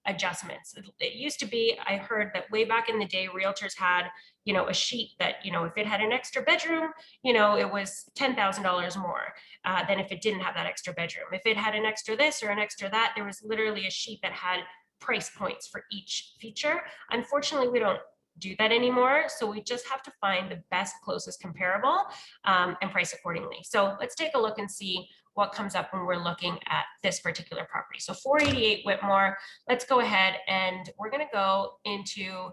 adjustments. It used to be, I heard that way back in the day, realtors had a sheet that if it had an extra bedroom, it was $10,000 more than if it didn't have that extra bedroom. If it had an extra this or an extra that, there was literally a sheet that had price points for each feature. Unfortunately, we don't do that anymore. So we just have to find the best closest comparable and price accordingly. So let's take a look and see what comes up when we're looking at this particular property. So 488 Whitmore, let's go ahead and we're going to go into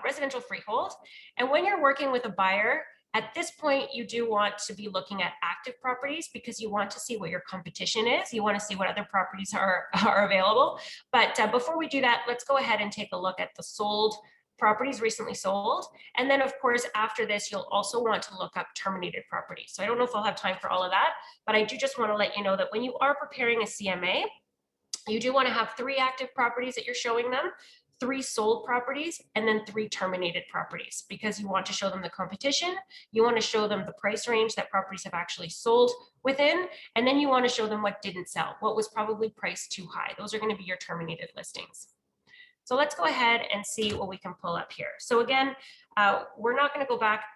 residential freehold. And when you're working with a buyer, at this point, you do want to be looking at active properties, because you want to see what your competition is. You want to see what other properties are available. But before we do that, let's go ahead and take a look at the sold properties, recently sold. And then of course, after this, you'll also want to look up terminated properties. So I don't know if I'll have time for all of that, but I do just want to let you know that when you are preparing a CMA, you do want to have 3 active properties that you're showing them, 3 sold properties, and then 3 terminated properties, because you want to show them the competition. You want to show them the price range that properties have actually sold within, and then you want to show them what didn't sell, what was probably priced too high. Those are going to be your terminated listings. So let's go ahead and see what we can pull up here. So again, we're not going to go back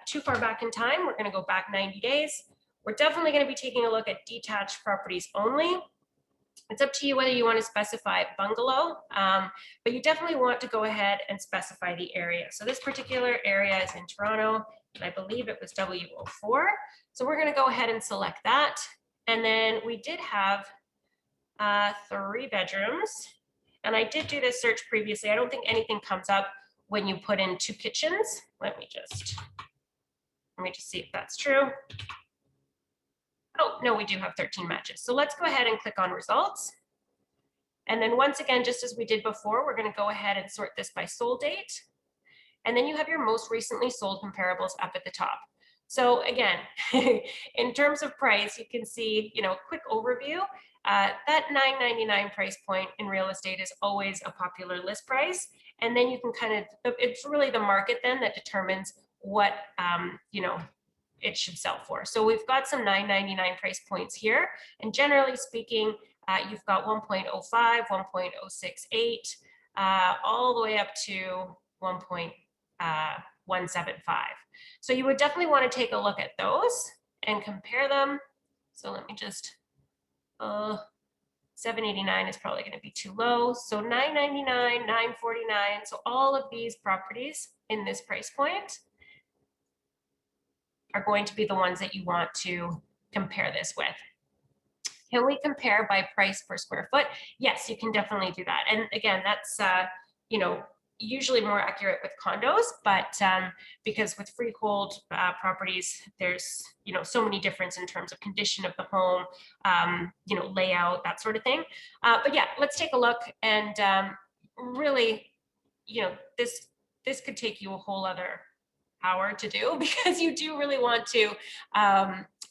too far back in time. We're going to go back 90 days. We're definitely going to be taking a look at detached properties only. It's up to you whether you want to specify bungalow, but you definitely want to go ahead and specify the area. So this particular area is in Toronto, and I believe it was W04. So we're going to go ahead and select that. And then we did have 3 bedrooms. And I did do this search previously. I don't think anything comes up when you put in 2 kitchens. Let me just see if that's true. Oh, no, we do have 13 matches. So let's go ahead and click on results. And then once again, just as we did before, we're going to go ahead and sort this by sold date. And then you have your most recently sold comparables up at the top. So again, in terms of price, you can see, quick overview. That $999 price point in real estate is always a popular list price. And then you can it's really the market then that determines what, it should sell for. So we've got some $999 price points here. And generally speaking, you've got 1.05, 1.068, all the way up to 1.175. So you would definitely want to take a look at those and compare them. So let me just, 789 is probably going to be too low. So 999, 949. So all of these properties in this price point are going to be the ones that you want to compare this with. Can we compare by price per square foot? Yes, you can definitely do that. And again, that's, you know, usually more accurate with condos, but because with freehold properties, there's, you know, so many difference in terms of condition of the home, you know, layout, that sort of thing. But yeah, let's take a look. And really, you know, this could take you a whole other hour to do, because you do really want to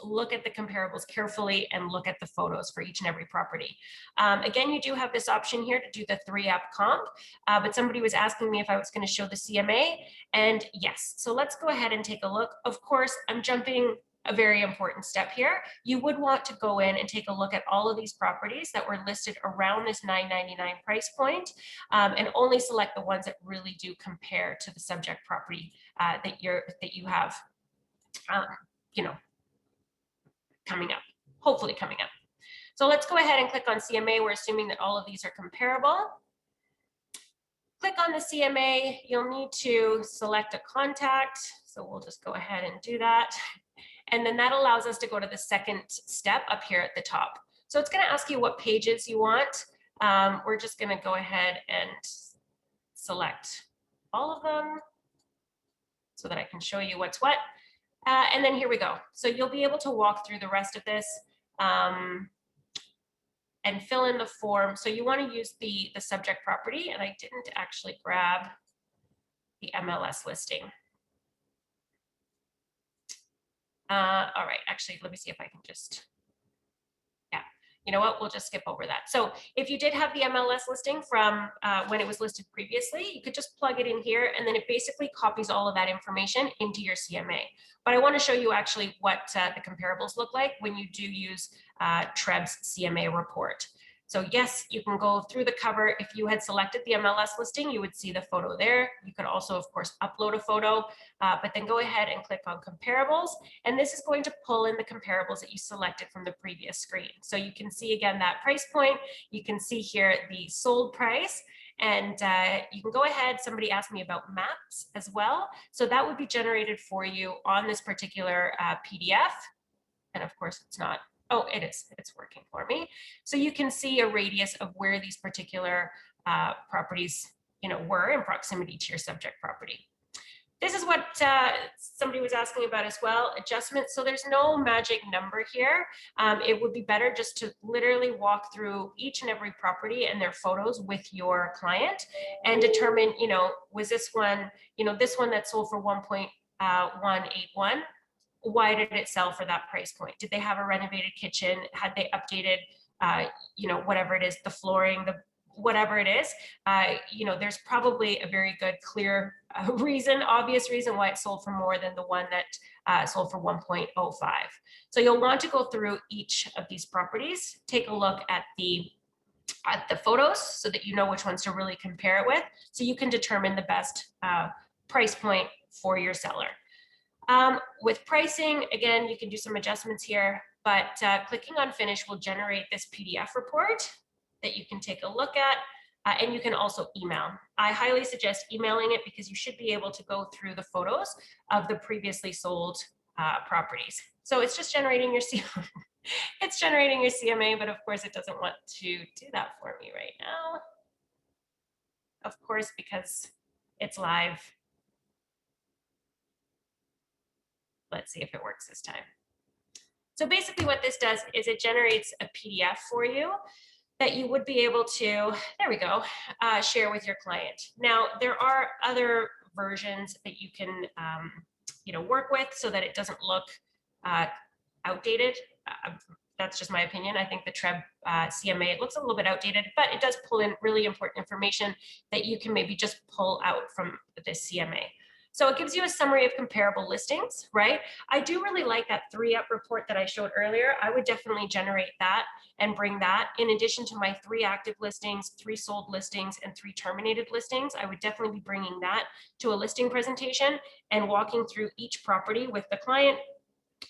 look at the comparables carefully and look at the photos for each and every property. Again, you do have this option here to do the 3-app comp, but somebody was asking me if I was going to show the CMA, and yes. So let's go ahead and take a look. Of course, I'm jumping a very important step here. You would want to go in and take a look at all of these properties that were listed around this $999 price point, and only select the ones that really do compare to the subject property that you have, you know, coming up, hopefully coming up. So let's go ahead and click on CMA. We're assuming that all of these are comparable. Click on the CMA. You'll need to select a contact. So we'll just go ahead and do that. And then that allows us to go to the second step up here at the top. So it's going to ask you what pages you want. We're just going to go ahead and select all of them so that I can show you what's what. And then here we go. So you'll be able to walk through the rest of this and fill in the form. So you want to use the subject property, and I didn't actually grab the MLS listing. All right, actually, let me see if I can just, yeah, you know what, we'll just skip over that. So if you did have the MLS listing from when it was listed previously, you could just plug it in here, and then it basically copies all of that information into your CMA. But I want to show you actually what the comparables look like when you do use TREB's CMA report. So yes, you can go through the cover. If you had selected the MLS listing, you would see the photo there. You could also, of course, upload a photo, but then go ahead and click on comparables. And this is going to pull in the comparables that you selected from the previous screen. So you can see again that price point. You can see here the sold price. And you can go ahead, somebody asked me about maps as well. So that would be generated for you on this particular PDF. And of course, it's not. Oh, it is. It's working for me. So you can see a radius of where these particular properties, you know, were in proximity to your subject property. This is what somebody was asking about as well, adjustments. So there's no magic number here. It would be better just to literally walk through each and every property and their photos with your client and determine, you know, was this one, you know, this one that sold for 1.181. Why did it sell for that price point? Did they have a renovated kitchen? Had they updated, you know, whatever it is, the flooring, the whatever it is, you know, there's probably a very good, clear reason, obvious reason why it sold for more than the one that sold for 1.05. So you'll want to go through each of these properties, take a look at the photos so that you know which ones to really compare it with, so you can determine the best price point for your seller. With pricing, again, you can do some adjustments here, but clicking on finish will generate this PDF report that you can take a look at, and you can also email. I highly suggest emailing it because you should be able to go through the photos of the previously sold properties. So it's just generating your CMA. It's generating your CMA, but of course it doesn't want to do that for me right now. Of course, because it's live. Let's see if it works this time. So basically what this does is it generates a PDF for you that you would be able to, there we go, share with your client. Now, there are other versions that you can you know, work with so that it doesn't look outdated. That's just my opinion. I think the TREB CMA, it looks a little bit outdated, but it does pull in really important information that you can maybe just pull out from this CMA. So it gives you a summary of comparable listings, right? I do really like that 3-up report that I showed earlier. I would definitely generate that and bring that in addition to my 3 active listings, 3 sold listings, and 3 terminated listings. I would definitely be bringing that to a listing presentation and walking through each property with the client,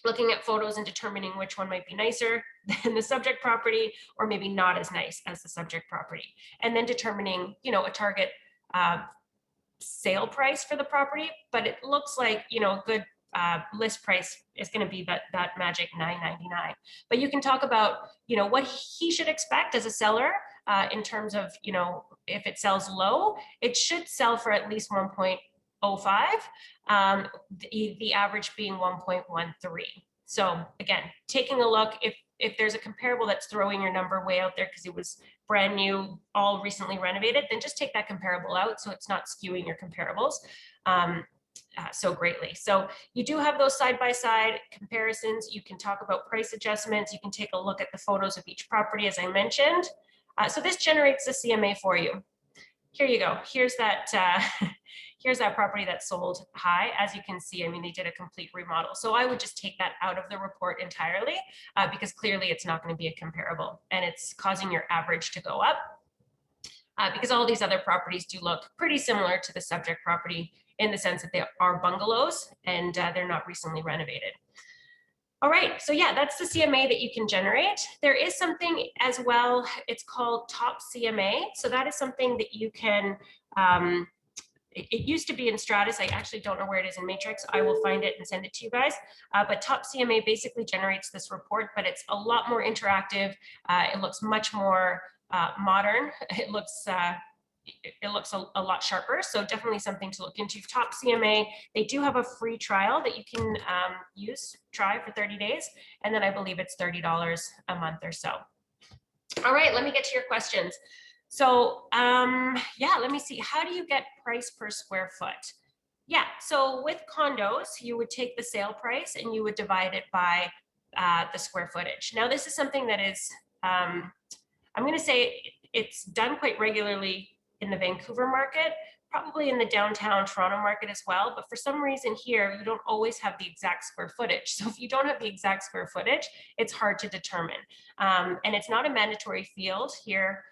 looking at photos and determining which one might be nicer than the subject property, or maybe not as nice as the subject property. And then determining, you know, a target sale price for the property, but it looks like, you know, a good list price is going to be that magic $9.99. But you can talk about, what he should expect as a seller in terms of, if it sells low, it should sell for at least 1.05, the average being 1.13. So again, taking a look, if there's a comparable that's throwing your number way out there because it was brand new, all recently renovated, then just take that comparable out so it's not skewing your comparables so greatly. So you do have those side-by-side comparisons. You can talk about price adjustments. You can take a look at the photos of each property, as I mentioned. So this generates a CMA for you. Here you go. Here's that here's that property that sold high. As you can see, I mean, they did a complete remodel. So I would just take that out of the report entirely because clearly it's not going to be a comparable and it's causing your average to go up because all these other properties do look pretty similar to the subject property in the sense that they are bungalows and they're not recently renovated. All right, so yeah, that's the CMA that you can generate. There is something as well, it's called top CMA. So that is something that you can, it used to be in Stratus. I actually don't know where it is in Matrix. I will find it and send it to you guys. But top CMA basically generates this report, but it's a lot more interactive. It looks much more modern. It looks a lot sharper. So definitely something to look into. Top CMA, they do have a free trial that you can try for 30 days. And then I believe it's $30 a month or so. All right, let me get to your questions. So yeah, let me see. How do you get price per square foot? Yeah, so with condos, you would take the sale price and you would divide it by the square footage. Now, this is something that is, I'm going to say it's done quite regularly in the Vancouver market, probably in the downtown Toronto market as well. But for some reason here, you don't always have the exact square footage. So if you don't have the exact square footage, it's hard to determine. And it's not a mandatory field here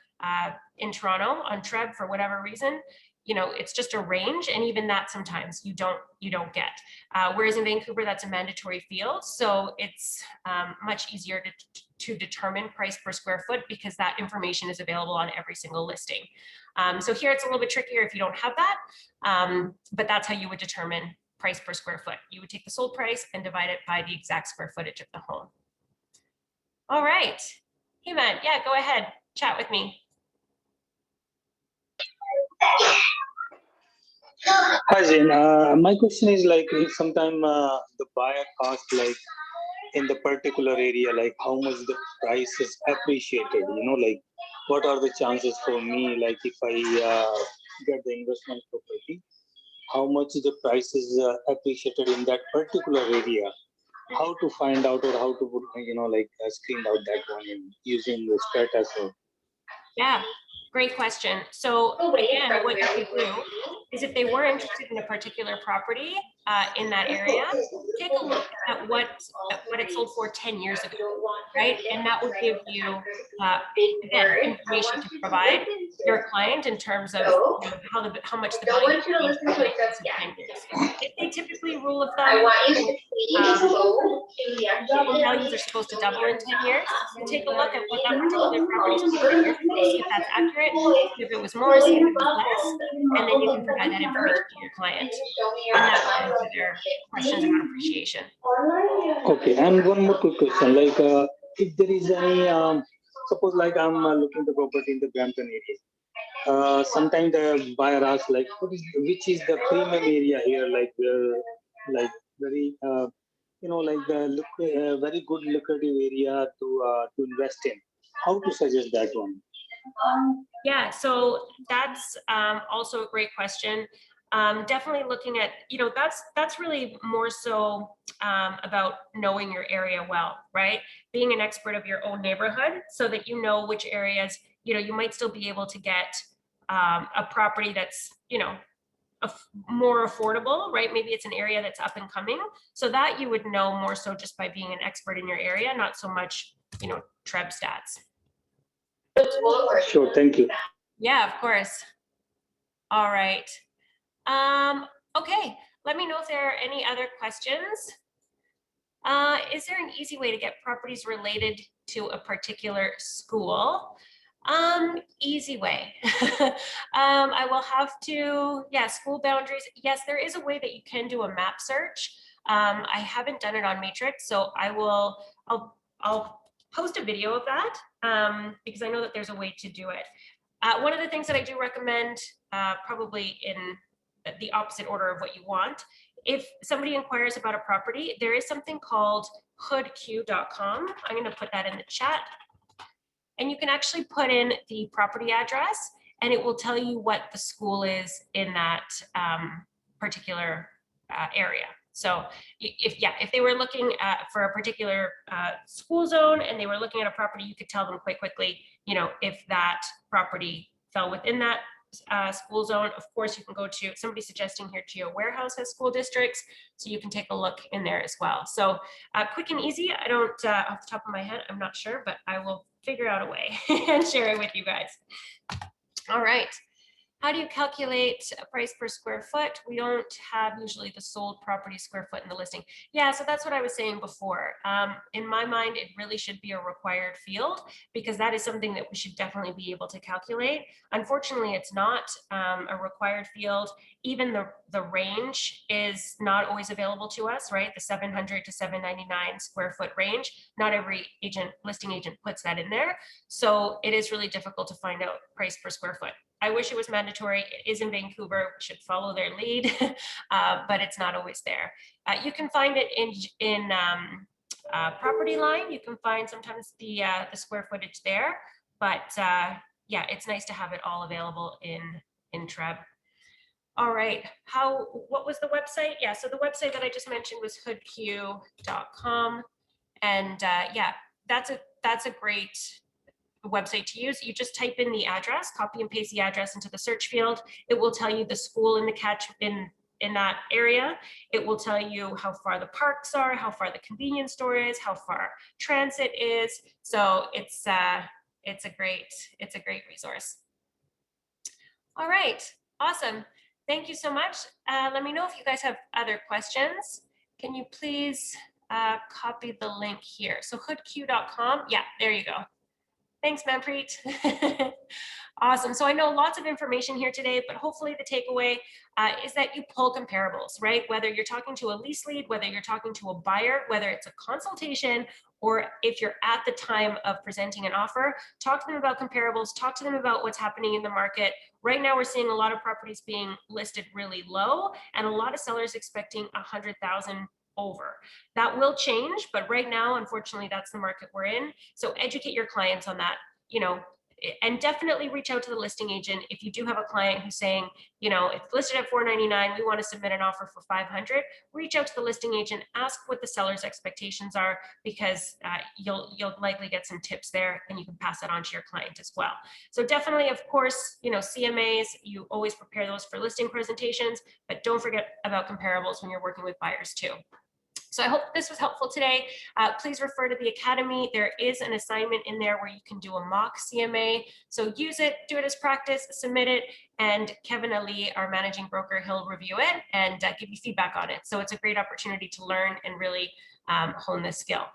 in Toronto on TREB for whatever reason. It's just a range, and even that sometimes you don't get. Whereas in Vancouver, that's a mandatory field, so it's much easier to determine price per square foot because that information is available on every single listing. So here it's a little bit trickier if you don't have that, but that's how you would determine price per square foot. You would take the sold price and divide it by the exact square footage of the home. All right, hey man, yeah, go ahead, chat with me. Hi Zain, my question is like if sometime the buyer asks like in the particular area, like how much the price is appreciated, like what are the chances for me, like if I get the investment property, how much the price is appreciated in that particular area, how to find out or how to put, like screen out that one using the status or. Yeah, great question. So again, what you could do is if they were interested in a particular property in that area, take a look at what it sold for 10 years ago, right? And that will give you, again, information to provide your client in terms of how much the value has changed over the course of 10 years. If they typically rule of thumb, home values are supposed to double in 10 years. So take a look at what that particular property sold 10 years ago, see if that's accurate, see if it was more, see if it was less, and then you can provide that information to your client. And that will answer their questions about appreciation. Okay, and one more quick question, like if there is any, suppose like I'm looking the property in the Brampton area. Sometimes the buyer asks like, which is the premium area here, like very, like the very good lucrative area to invest in. How to suggest that one? Yeah, so that's also a great question. Definitely looking at, that's really more so about knowing your area well, right? Being an expert of your own neighborhood so that you know which areas, you might still be able to get a property that's, more affordable, right? Maybe it's an area that's up and coming. So that you would know more so just by being an expert in your area, not so much, TREB stats. Sure, thank you. Yeah, of course. All right. Okay, let me know if there are any other questions. Is there an easy way to get properties related to a particular school? Easy way. I will have to, yeah, school boundaries. Yes, there is a way that you can do a map search. I haven't done it on Matrix, so I'll post a video of that because I know that there's a way to do it. One of the things that I do recommend, probably in the opposite order of what you want, if somebody inquires about a property, there is something called hoodq.com. I'm going to put that in the chat. And you can actually put in the property address and it will tell you what the school is in that particular area. So if they were looking for a particular school zone and they were looking at a property, you could tell them quite quickly, you know, if that property fell within that school zone. Of course, you can go to, somebody suggesting here, Geo Warehouse has school districts, so you can take a look in there as well. So quick and easy. I don't, off the top of my head, I'm not sure, but I will figure out a way and share it with you guys. All right. How do you calculate a price per square foot? We don't have usually the sold property square foot in the listing. Yeah, so that's what I was saying before. In my mind, it really should be a required field because that is something that we should definitely be able to calculate. Unfortunately, it's not a required field. Even the range is not always available to us, right? The 700 to 799 square foot range. Not every listing agent puts that in there. So it is really difficult to find out price per square foot. I wish it was mandatory. It is in Vancouver. We should follow their lead, but it's not always there. You can find it in property line. You can find sometimes the square footage there, but yeah, it's nice to have it all available in Treb. All right, what was the website? Yeah, so the website that I just mentioned was hoodq.com, and yeah, that's a great website to use. You just type in the address, copy and paste the address into the search field. It will tell you the school in the in that area. It will tell you how far the parks are, how far the convenience store is, how far transit is. So it's a great resource. All right, awesome. Thank you so much. Let me know if you guys have other questions. Can you please copy the link here? So hoodq.com. Yeah, there you go. Thanks, Manpreet. Awesome. So I know lots of information here today, but hopefully the takeaway is that you pull comparables, right? Whether you're talking to a lease lead, whether you're talking to a buyer, whether it's a consultation, or if you're at the time of presenting an offer, talk to them about comparables, talk to them about what's happening in the market. Right now, we're seeing a lot of properties being listed really low and a lot of sellers expecting 100,000 over. That will change, but right now, unfortunately, that's the market we're in. So educate your clients on that, you know, and definitely reach out to the listing agent. If you do have a client who's saying, you know, it's listed at $499, we want to submit an offer for $500, reach out to the listing agent, ask what the seller's expectations are, because you'll likely get some tips there and you can pass that on to your client as well. So definitely, of course, you know, CMAs, you always prepare those for listing presentations, but don't forget about comparables when you're working with buyers too. So I hope this was helpful today. Please refer to the Academy. There is an assignment in there where you can do a mock CMA. So use it, do it as practice, submit it, and Kevin Ali, our managing broker, he'll review it and give you feedback on it. So it's a great opportunity to learn and really hone this skill.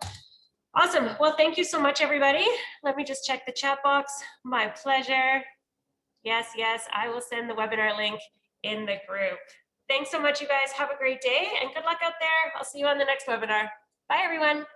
Awesome. Well, thank you so much, everybody. Let me just check the chat box. My pleasure. Yes, I will send the webinar link in the group. Thanks so much, you guys. Have a great day and good luck out there. I'll see you on the next webinar. Bye, everyone.